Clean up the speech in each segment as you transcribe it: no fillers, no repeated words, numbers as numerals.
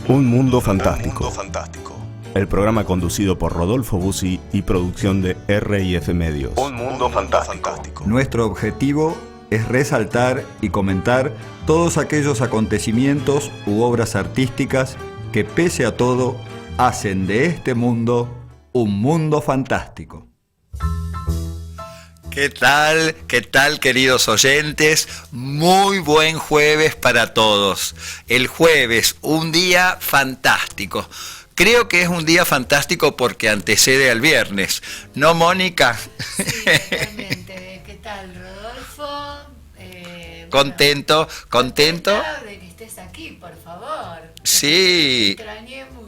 Un mundo fantástico. El programa conducido por Rodolfo Bussi y producción de R&F Medios. Un mundo fantástico. Nuestro objetivo es resaltar y comentar todos aquellos acontecimientos u obras artísticas que, pese a todo, hacen de este mundo un mundo fantástico. ¿Qué tal? ¿Qué tal, queridos oyentes? Muy buen jueves para todos. El jueves, un día fantástico. Creo que es un día fantástico porque antecede al viernes. ¿No, Mónica? Sí, totalmente. ¿Qué tal, Rodolfo? Contento. Contento de que estés aquí, por favor. Sí. Te extrañé mucho.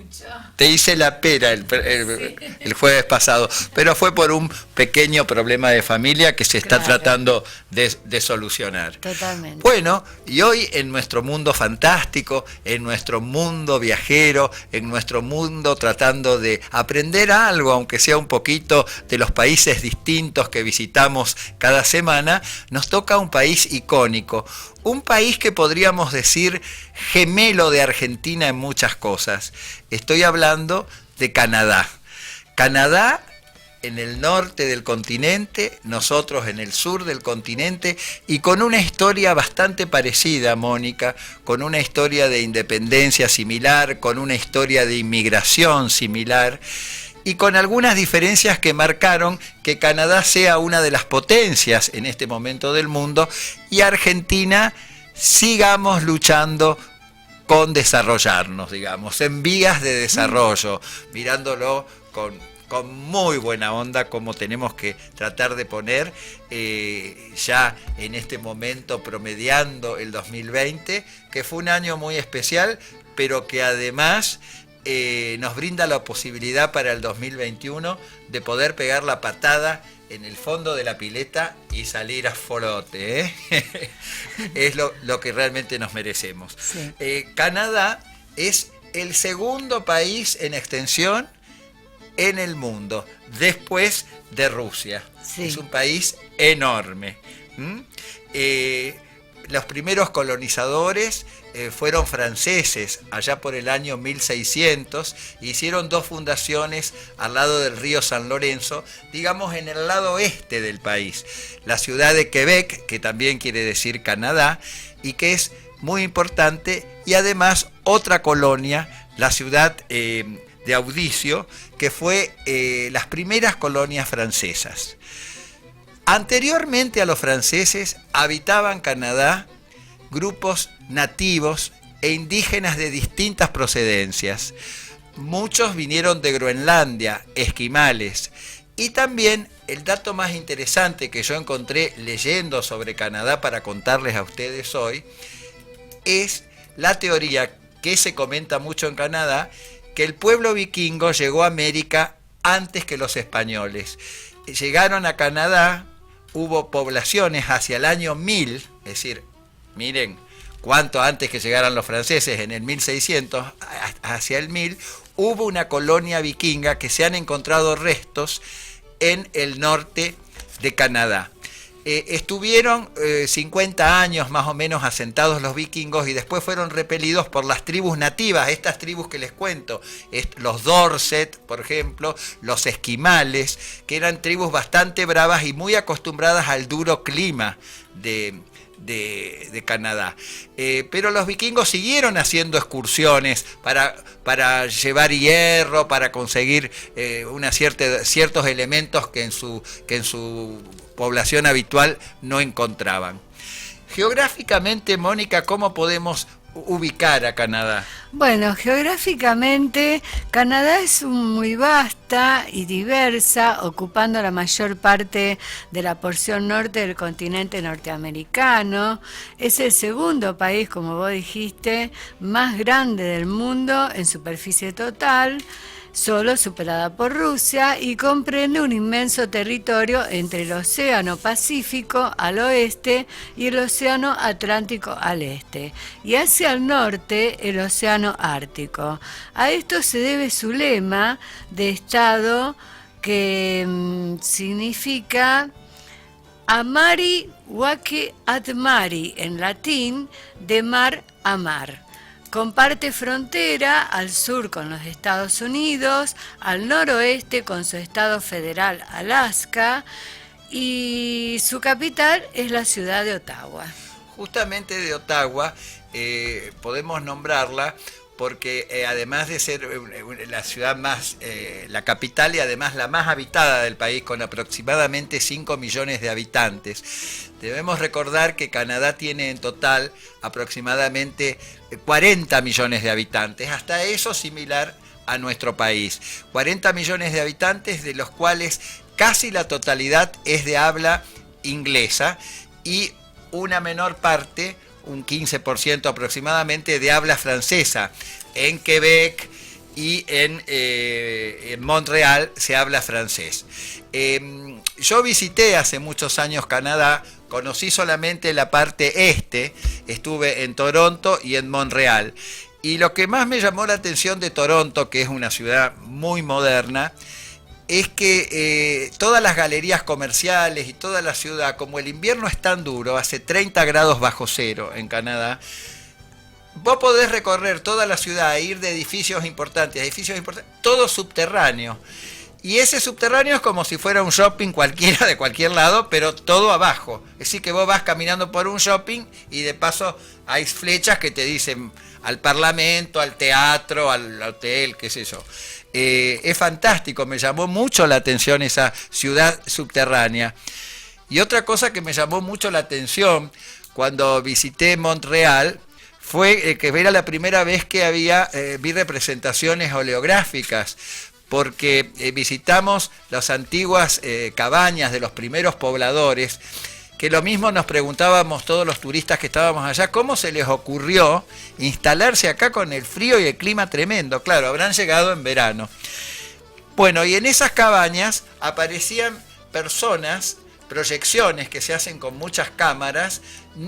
Te hice la pera el jueves pasado, pero fue por un pequeño problema de familia que se está tratando de solucionar. Totalmente. Bueno, y hoy en nuestro mundo fantástico, en nuestro mundo viajero, en nuestro mundo tratando de aprender algo, aunque sea un poquito, de los países distintos que visitamos cada semana, nos toca un país icónico. Un país que podríamos decir gemelo de Argentina en muchas cosas. Estoy hablando de Canadá. Canadá en el norte del continente, nosotros en el sur del continente, y con una historia bastante parecida, Mónica, con una historia de independencia similar, con una historia de inmigración similar, y con algunas diferencias que marcaron que Canadá sea una de las potencias en este momento del mundo y Argentina sigamos luchando con desarrollarnos, digamos, en vías de desarrollo, mirándolo con muy buena onda, como tenemos que tratar de poner ya en este momento promediando el 2020, que fue un año muy especial, pero que además nos brinda la posibilidad para el 2021 de poder pegar la patada en el fondo de la pileta y salir a flote, ¿eh? Es lo que realmente nos merecemos. Sí. Canadá es el segundo país en extensión en el mundo, después de Rusia. Sí. Es un país enorme. Los primeros colonizadores fueron franceses, allá por el año 1600, hicieron 2 fundaciones al lado del río San Lorenzo, digamos en el lado oeste del país. La ciudad de Quebec, que también quiere decir Canadá, y que es muy importante, y además otra colonia, la ciudad de Audicio, que fue las primeras colonias francesas. Anteriormente a los franceses habitaban Canadá grupos nativos e indígenas de distintas procedencias. Muchos vinieron de Groenlandia, esquimales, y también el dato más interesante que yo encontré leyendo sobre Canadá para contarles a ustedes hoy es la teoría que se comenta mucho en Canadá, que el pueblo vikingo llegó a América antes que los españoles. Llegaron a Canadá, hubo poblaciones hacia el año 1000, es decir, miren cuánto antes que llegaran los franceses, en el 1600, hacia el 1000, hubo una colonia vikinga que se han encontrado restos en el norte de Canadá. Estuvieron 50 años más o menos asentados los vikingos y después fueron repelidos por las tribus nativas, estas tribus que les cuento, los Dorset, por ejemplo, los esquimales, que eran tribus bastante bravas y muy acostumbradas al duro clima de Canadá. Pero los vikingos siguieron haciendo excursiones para llevar hierro, para conseguir ciertos elementos que en su población habitual no encontraban. Geográficamente, Mónica, ¿cómo podemos ubicar a Canadá? Bueno, geográficamente, Canadá es muy vasta y diversa, ocupando la mayor parte de la porción norte del continente norteamericano. Es el segundo país, como vos dijiste, más grande del mundo en superficie total, solo superada por Rusia, y comprende un inmenso territorio entre el Océano Pacífico al oeste y el Océano Atlántico al este, y hacia el norte el Océano Ártico. A esto se debe su lema de estado, que significa Amari Waque ad Mari, en latín, de mar a mar. Comparte frontera al sur con los Estados Unidos, al noroeste con su estado federal Alaska, y su capital es la ciudad de Ottawa. Justamente de Ottawa podemos nombrarla porque además de ser la ciudad más, la capital y además la más habitada del país, con aproximadamente 5 millones de habitantes, debemos recordar que Canadá tiene en total aproximadamente 40 millones de habitantes, hasta eso similar a nuestro país. 40 millones de habitantes, de los cuales casi la totalidad es de habla inglesa y una menor parte, un 15% aproximadamente, de habla francesa. En Quebec y en Montreal se habla francés. Yo visité hace muchos años Canadá, conocí solamente la parte este, estuve en Toronto y en Montreal. Y lo que más me llamó la atención de Toronto, que es una ciudad muy moderna, es que todas las galerías comerciales y toda la ciudad, como el invierno es tan duro, hace 30 grados bajo cero en Canadá, vos podés recorrer toda la ciudad e ir de edificios importantes a edificios importantes, todo subterráneo. Y ese subterráneo es como si fuera un shopping cualquiera de cualquier lado, pero todo abajo. Es decir, que vos vas caminando por un shopping y de paso hay flechas que te dicen al Parlamento, al teatro, al hotel, qué sé yo. Es fantástico, me llamó mucho la atención esa ciudad subterránea. Y otra cosa que me llamó mucho la atención cuando visité Montreal fue que era la primera vez que vi representaciones oleográficas, porque visitamos las antiguas cabañas de los primeros pobladores, que lo mismo nos preguntábamos todos los turistas que estábamos allá, ¿cómo se les ocurrió instalarse acá con el frío y el clima tremendo? Claro, habrán llegado en verano. Bueno, y en esas cabañas aparecían personas, proyecciones que se hacen con muchas cámaras,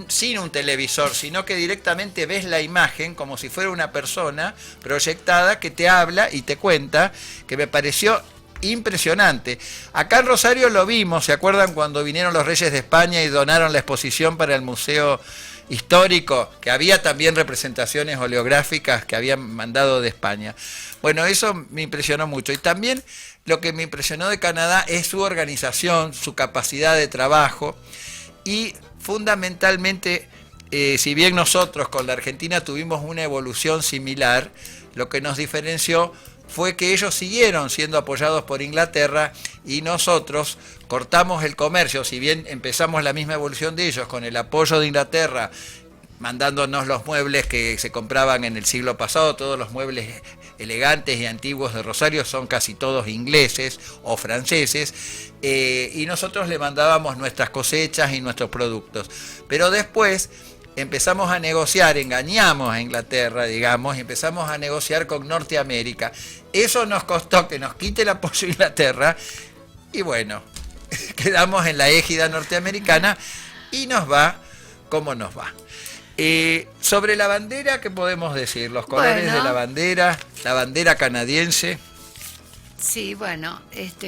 sin un televisor, sino que directamente ves la imagen como si fuera una persona proyectada que te habla y te cuenta, que me pareció impresionante. Acá en Rosario lo vimos, ¿se acuerdan cuando vinieron los Reyes de España y donaron la exposición para el Museo Histórico? Que había también representaciones oleográficas que habían mandado de España. Bueno, eso me impresionó mucho. Y también lo que me impresionó de Canadá es su organización, su capacidad de trabajo y fundamentalmente, si bien nosotros con la Argentina tuvimos una evolución similar, lo que nos diferenció fue que ellos siguieron siendo apoyados por Inglaterra y nosotros cortamos el comercio, si bien empezamos la misma evolución de ellos con el apoyo de Inglaterra, mandándonos los muebles que se compraban en el siglo pasado, todos los muebles elegantes y antiguos de Rosario son casi todos ingleses o franceses, y nosotros le mandábamos nuestras cosechas y nuestros productos. Pero después empezamos a negociar, engañamos a Inglaterra, digamos, y empezamos a negociar con Norteamérica. Eso nos costó que nos quite el apoyo a Inglaterra, y bueno, quedamos en la égida norteamericana y nos va como nos va. Sobre la bandera, ¿qué podemos decir? Los colores de la bandera canadiense. Sí, bueno,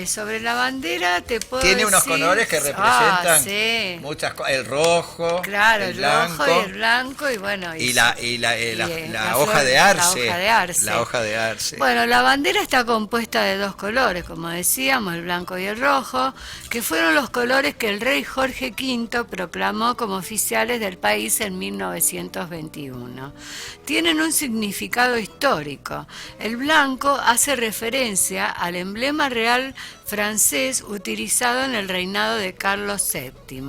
sobre la bandera te puedo Tiene unos decir, colores que representan sí, muchas cosas, el rojo, claro, el blanco, rojo y el blanco, y bueno, la hoja de arce. La hoja de arce. La hoja de arce. Bueno, la bandera está compuesta de dos colores, como decíamos, el blanco y el rojo, que fueron los colores que el rey Jorge V proclamó como oficiales del país en 1921. Tienen un significado histórico. El blanco hace referencia al emblema real francés utilizado en el reinado de Carlos VII.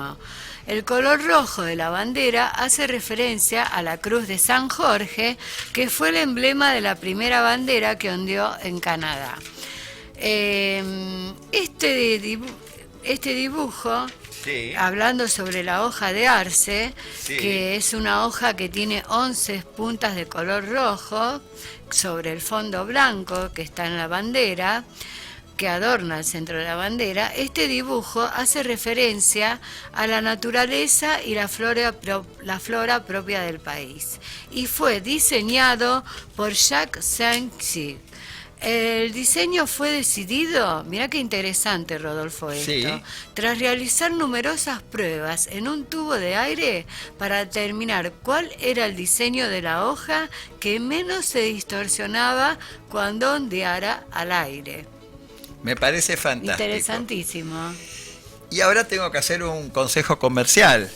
El color rojo de la bandera hace referencia a la Cruz de San Jorge, que fue el emblema de la primera bandera que ondeó en Canadá. Este dibujo, Sí. hablando sobre la hoja de arce, Sí. que es una hoja que tiene 11 puntas de color rojo sobre el fondo blanco que está en la bandera, que adorna el centro de la bandera, este dibujo hace referencia a la naturaleza y la flora propia del país, y fue diseñado por Jacques Saint-Cyr. el diseño fue decidido, mirá qué interesante, Rodolfo, esto, Sí. tras realizar numerosas pruebas en un tubo de aire para determinar cuál era el diseño de la hoja que menos se distorsionaba cuando ondeara al aire. Me parece fantástico. Interesantísimo. Y ahora tengo que hacer un consejo comercial.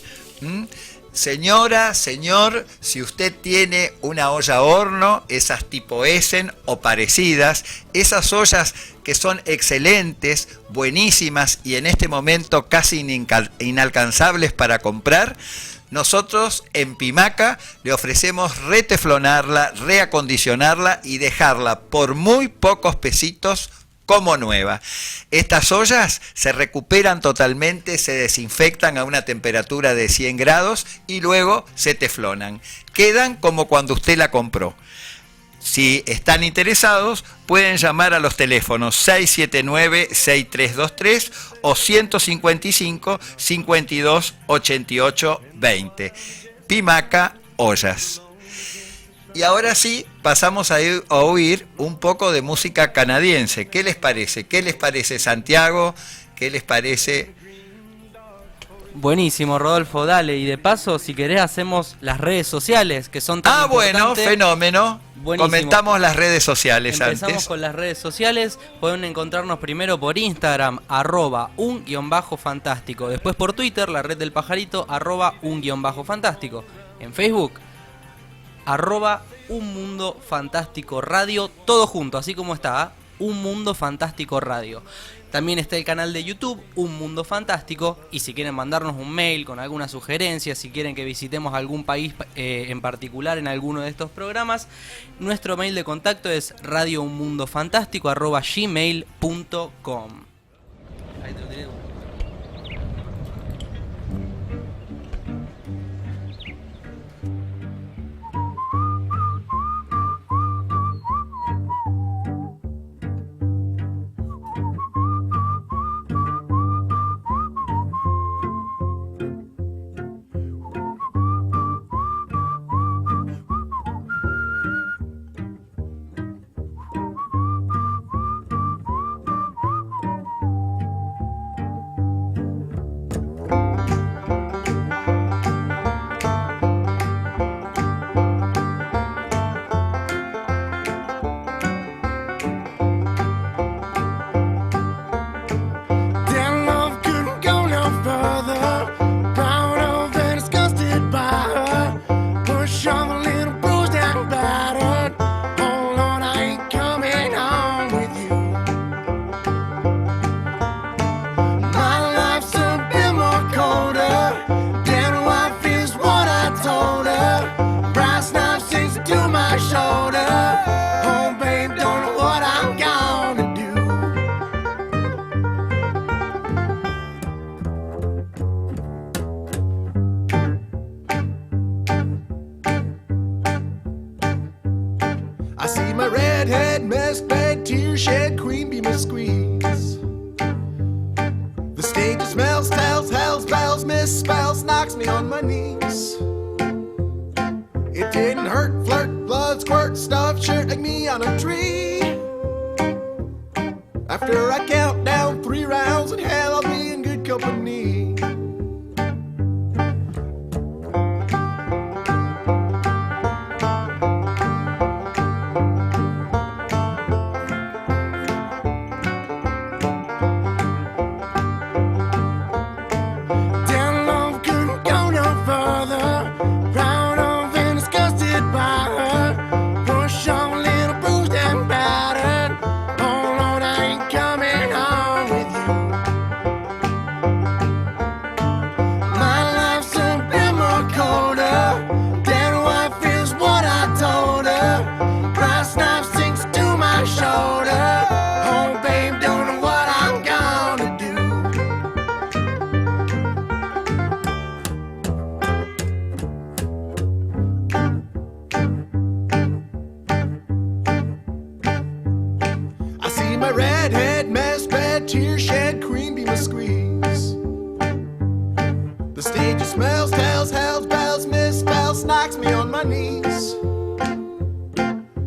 Señora, señor, si usted tiene una olla a horno, esas tipo Essen o parecidas, esas ollas que son excelentes, buenísimas y en este momento casi inalcanzables para comprar, nosotros en Pimaca le ofrecemos reteflonarla, reacondicionarla y dejarla por muy pocos pesitos como nueva. Estas ollas se recuperan totalmente, se desinfectan a una temperatura de 100 grados y luego se teflonan. Quedan como cuando usted la compró. Si están interesados, pueden llamar a los teléfonos 679-6323 o 155 52 88 20. Pimaca Ollas. Y ahora sí, pasamos a oír un poco de música canadiense. ¿Qué les parece? ¿Qué les parece, Santiago? ¿Qué les parece? Buenísimo, Rodolfo, dale. Y de paso, si querés, hacemos las redes sociales, que son tan Bueno, importantes. fenómeno. Buenísimo. Comentamos las redes sociales Empezamos antes. con las redes sociales. Pueden encontrarnos primero por Instagram, @un_fantástico. Después por Twitter, la red del pajarito, @un_fantástico. En Facebook, @Un Mundo Fantástico Radio, todo junto, así como está, Un Mundo Fantástico Radio. También está el canal de YouTube, Un Mundo Fantástico, y si quieren mandarnos un mail con alguna sugerencia, si quieren que visitemos algún país en particular en alguno de estos programas, nuestro mail de contacto es radiounmundofantástico@gmail.com. Ahí te lo tiré.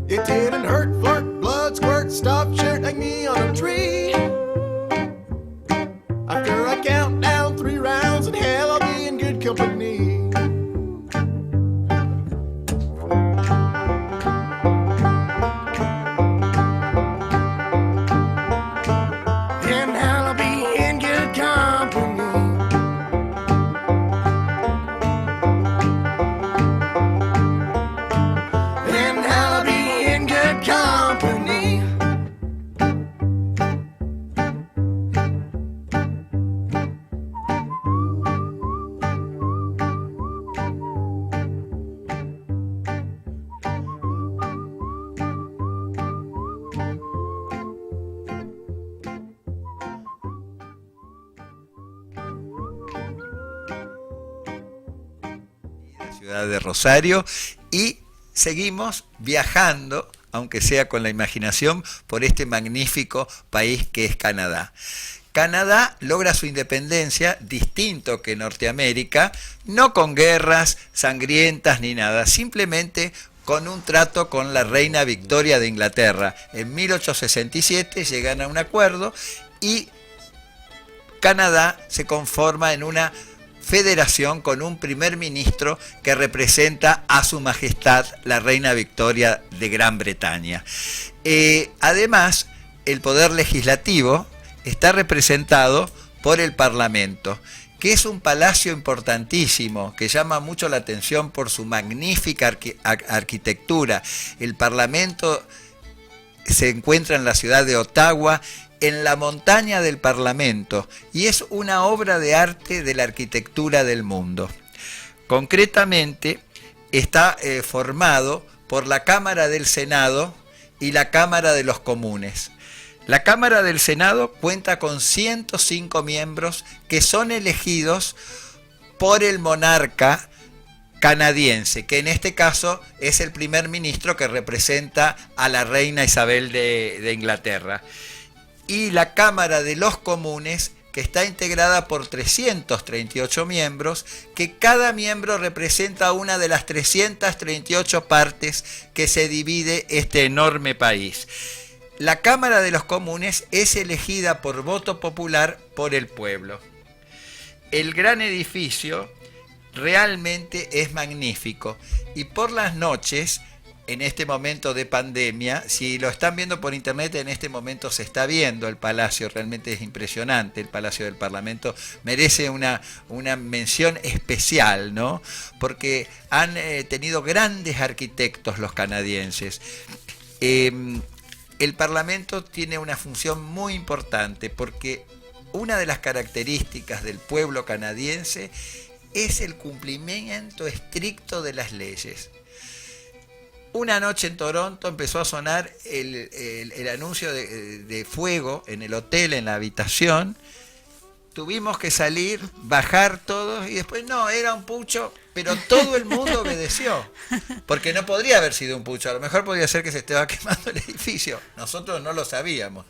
It didn't hurt, flirt, blood, squirt, stuff. ciudad de Rosario, y seguimos viajando, aunque sea con la imaginación, por este magnífico país que es Canadá. Canadá logra su independencia, distinto que Norteamérica, no con guerras sangrientas ni nada, simplemente con un trato con la reina Victoria de Inglaterra. En 1867 llegan a un acuerdo y Canadá se conforma en una federación con un primer ministro que representa a su majestad la reina Victoria de Gran Bretaña. Además, el poder legislativo está representado por el Parlamento, que es un palacio importantísimo, que llama mucho la atención por su magnífica arquitectura. El Parlamento se encuentra en la ciudad de Ottawa, en la montaña del Parlamento, y es una obra de arte de la arquitectura del mundo. Concretamente, está formado por la Cámara del Senado y la Cámara de los Comunes. La Cámara del Senado cuenta con 105 miembros que son elegidos por el monarca canadiense, que en este caso es el primer ministro que representa a la reina Isabel de Inglaterra. Y la Cámara de los Comunes, que está integrada por 338 miembros, que cada miembro representa una de las 338 partes que se divide este enorme país. La Cámara de los Comunes es elegida por voto popular por el pueblo. El gran edificio realmente es magnífico y por las noches, en este momento de pandemia, si lo están viendo por internet, en este momento se está viendo el palacio, realmente es impresionante, el Palacio del Parlamento merece una mención especial, ¿no? Porque han tenido grandes arquitectos los canadienses. El Parlamento tiene una función muy importante porque una de las características del pueblo canadiense es el cumplimiento estricto de las leyes. Una noche en Toronto empezó a sonar el anuncio de fuego en el hotel, en la habitación. Tuvimos que salir, bajar todos y después no, era un pucho, pero todo el mundo obedeció. Porque no podría haber sido un pucho, a lo mejor podría ser que se estaba quemando el edificio. Nosotros no lo sabíamos.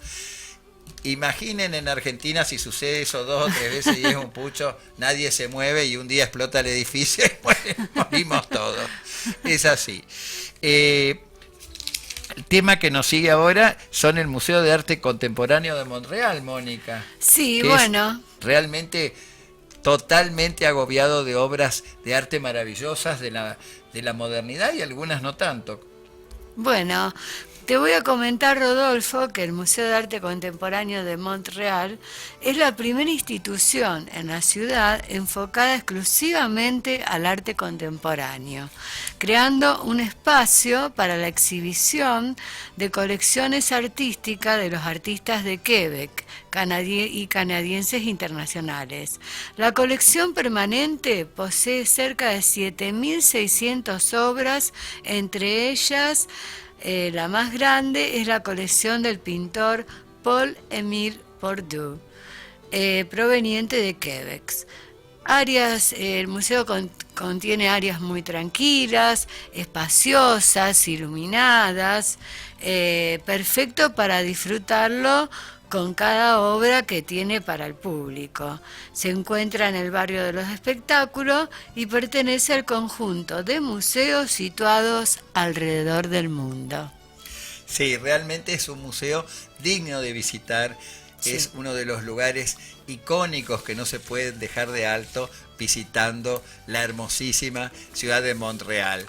Imaginen en Argentina si sucede eso 2 o 3 veces y es un pucho, nadie se mueve y un día explota el edificio y morimos todos. Es así. El tema que nos sigue ahora son el Museo de Arte Contemporáneo de Montreal, Mónica. Sí, bueno. Realmente totalmente agobiado de obras de arte maravillosas de la modernidad y algunas no tanto. Bueno, te voy a comentar, Rodolfo, que el Museo de Arte Contemporáneo de Montreal es la primera institución en la ciudad enfocada exclusivamente al arte contemporáneo, creando un espacio para la exhibición de colecciones artísticas de los artistas de Quebec y canadienses internacionales. La colección permanente posee cerca de 7.600 obras, entre ellas la más grande es la colección del pintor Paul-Émile Bourdieu, proveniente de Quebec. El museo contiene áreas muy tranquilas, espaciosas, iluminadas, perfecto para disfrutarlo con cada obra que tiene para el público. Se encuentra en el barrio de los espectáculos y pertenece al conjunto de museos situados alrededor del mundo. Sí, realmente es un museo digno de visitar. Sí. Es uno de los lugares icónicos que no se pueden dejar de alto visitando la hermosísima ciudad de Montreal.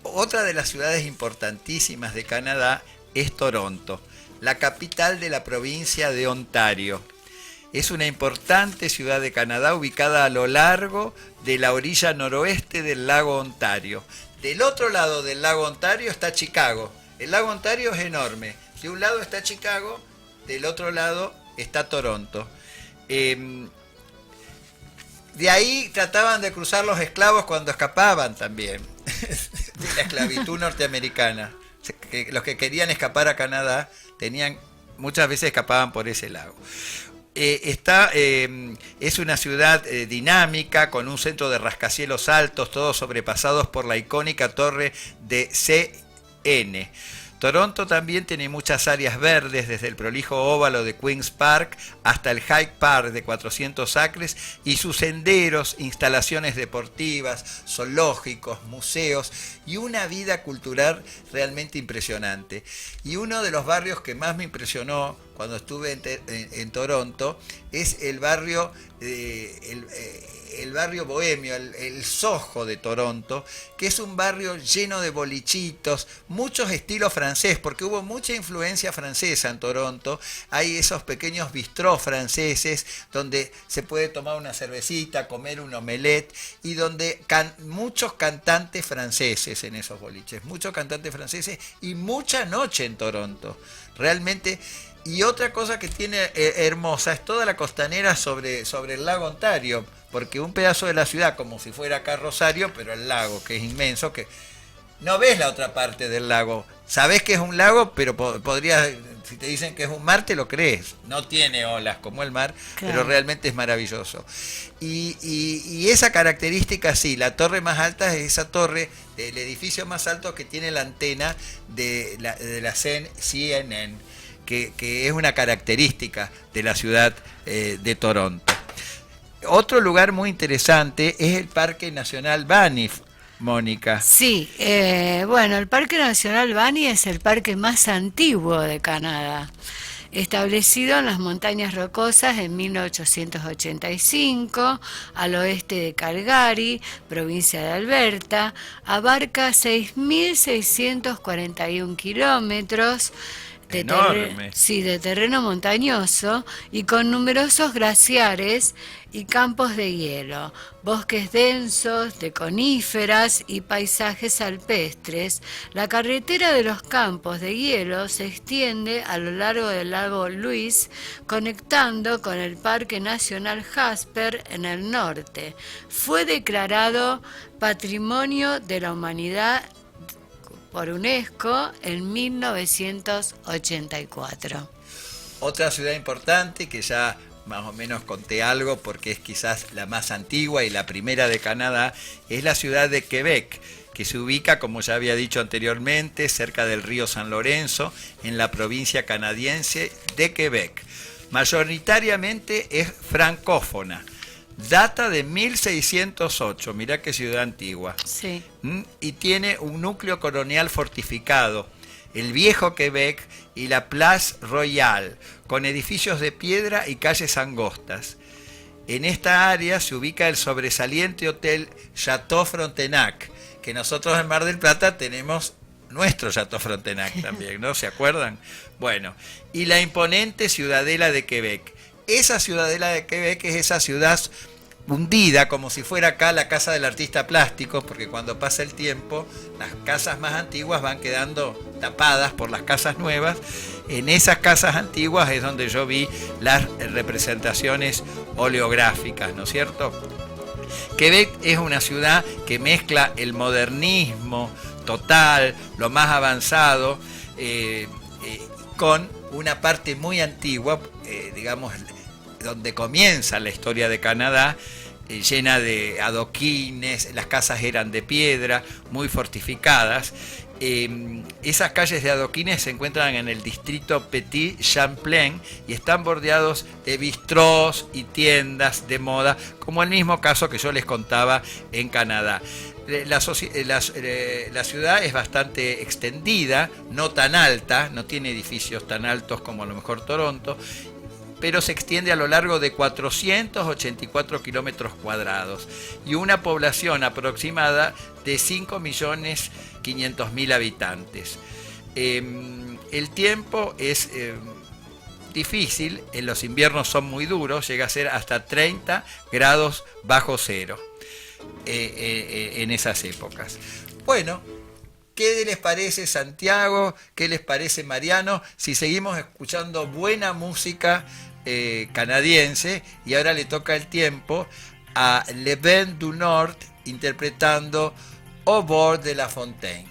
Otra de las ciudades importantísimas de Canadá es Toronto, la capital de la provincia de Ontario. Es una importante ciudad de Canadá ubicada a lo largo de la orilla noroeste del lago Ontario. Del otro lado del lago Ontario está Chicago. El lago Ontario es enorme. De un lado está Chicago, del otro lado está Toronto. De ahí trataban de cruzar los esclavos cuando escapaban también de la esclavitud norteamericana. Los que querían escapar a Canadá muchas veces escapaban por ese lago. Es una ciudad dinámica, con un centro de rascacielos altos, todos sobrepasados por la icónica torre de CN. Toronto también tiene muchas áreas verdes, desde el prolijo óvalo de Queen's Park hasta el Hyde Park de 400 acres, y sus senderos, instalaciones deportivas, zoológicos, museos y una vida cultural realmente impresionante. Y uno de los barrios que más me impresionó cuando estuve en Toronto es el barrio bohemio, el Soho de Toronto, que es un barrio lleno de bolichitos, muchos estilos francés, porque hubo mucha influencia francesa en Toronto. Hay esos pequeños bistrós franceses donde se puede tomar una cervecita, comer un omelette, y donde muchos cantantes franceses en esos boliches, muchos cantantes franceses y mucha noche en Toronto, realmente. Y otra cosa que tiene hermosa es toda la costanera sobre el lago Ontario, porque un pedazo de la ciudad, como si fuera acá Rosario, pero el lago, que es inmenso, que no ves la otra parte del lago. Sabés que es un lago, pero si te dicen que es un mar, te lo crees. No tiene olas como el mar, claro, pero realmente es maravilloso. Y esa característica, sí, la torre más alta es esa torre, el edificio más alto que tiene la antena de la CNN. Que es una característica de la ciudad de Toronto. Otro lugar muy interesante es el Parque Nacional Banff, Mónica. Sí, bueno, el Parque Nacional Banff es el parque más antiguo de Canadá, establecido en las montañas rocosas en 1885, al oeste de Calgary, provincia de Alberta. Abarca 6.641 kilómetros de terreno montañoso, y con numerosos glaciares y campos de hielo, bosques densos de coníferas y paisajes alpestres. La carretera de los campos de hielo se extiende a lo largo del lago Louise, conectando con el Parque Nacional Jasper en el norte. Fue declarado Patrimonio de la Humanidad por UNESCO en 1984. Otra ciudad importante que ya más o menos conté algo, porque es quizás la más antigua y la primera de Canadá, es la ciudad de Quebec, que se ubica, como ya había dicho anteriormente, cerca del río San Lorenzo, en la provincia canadiense de Quebec. Mayoritariamente es francófona. Data de 1608, mirá qué ciudad antigua. Sí. Y tiene un núcleo colonial fortificado, el Viejo Quebec y la Place Royale, con edificios de piedra y calles angostas. En esta área se ubica el sobresaliente hotel Chateau Frontenac, que nosotros en Mar del Plata tenemos nuestro Chateau Frontenac también, ¿no? ¿Se acuerdan? Bueno, y la imponente Ciudadela de Quebec. Esa Ciudadela de Quebec es esa ciudad hundida, como si fuera acá la casa del artista plástico, porque cuando pasa el tiempo, las casas más antiguas van quedando tapadas por las casas nuevas. En esas casas antiguas es donde yo vi las representaciones oleográficas, ¿no es cierto? Quebec es una ciudad que mezcla el modernismo total, lo más avanzado, con una parte muy antigua, digamos, donde comienza la historia de Canadá, llena de adoquines. Las casas eran de piedra, muy fortificadas. Esas calles de adoquines se encuentran en el distrito Petit Champlain y están bordeados de bistrós y tiendas de moda, como el mismo caso que yo les contaba en Canadá. La ciudad es bastante extendida, no tan alta, no tiene edificios tan altos como a lo mejor Toronto, pero se extiende a lo largo de 484 kilómetros cuadrados y una población aproximada de 5.500.000 habitantes. El tiempo es difícil, en los inviernos son muy duros, llega a ser hasta 30 grados bajo cero en esas épocas. Bueno, ¿qué les parece, Santiago? ¿Qué les parece, Mariano? Si seguimos escuchando buena música canadiense, y ahora le toca el tiempo a Le Vent du Nord interpretando Au bord de la fontaine.